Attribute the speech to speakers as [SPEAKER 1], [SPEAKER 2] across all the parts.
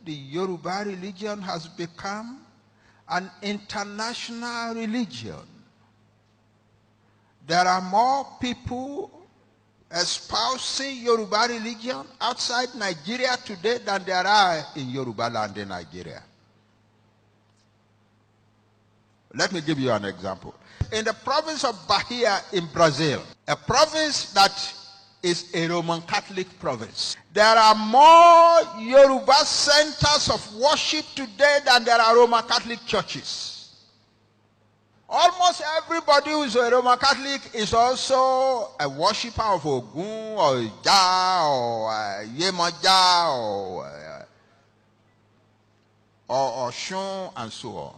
[SPEAKER 1] the Yoruba religion has become an international religion. There are more people espousing Yoruba religion outside Nigeria today than there are in Yoruba land in Nigeria. Let me give you an example. In the province of Bahia in Brazil, a province that is a Roman Catholic province, there are more Yoruba centers of worship today than there are Roman Catholic churches. Almost everybody who is a Roman Catholic is also a worshipper of Ogun or Ija or Yemoja or Oshun and so on.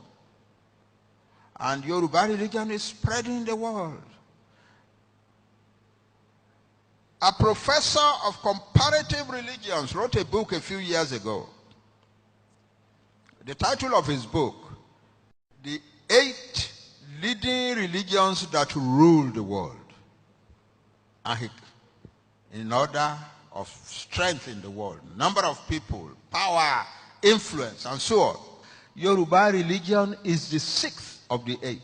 [SPEAKER 1] And Yoruba religion is spreading in the world. A professor of comparative religions wrote a book a few years ago. The title of his book, The 8 Leading Religions That Rule the World. And in order of strength in the world, number of people, power, influence, and so on. Yoruba religion is the 6th of the 8.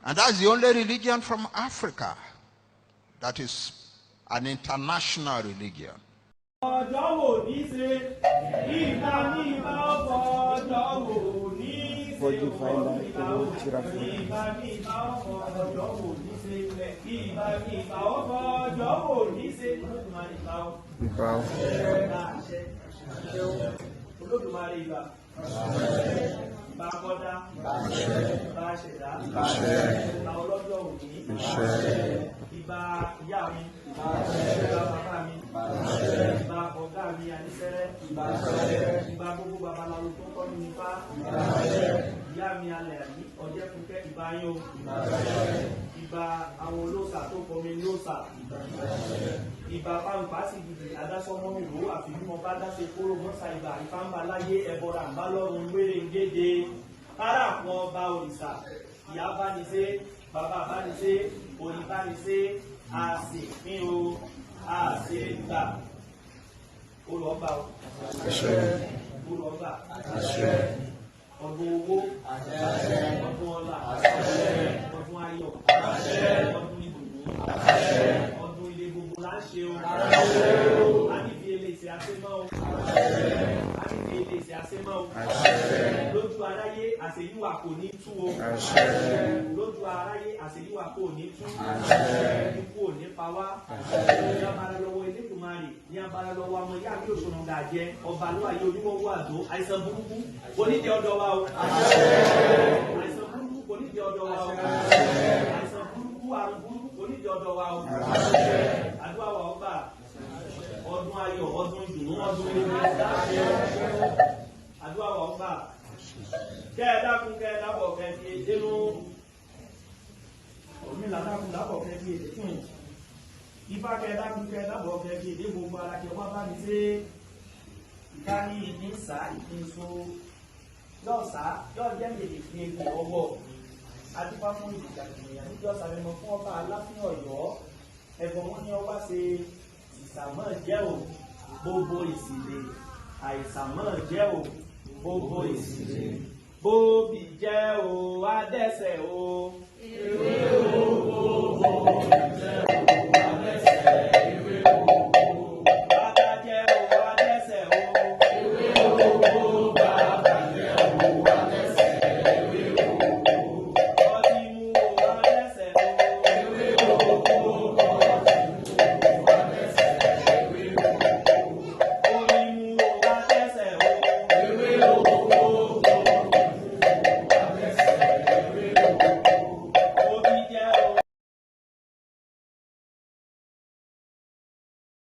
[SPEAKER 1] And that's the only religion from Africa that is an international religion.
[SPEAKER 2] Bóbi jẹ́ o, adẹ́sẹ̀ o.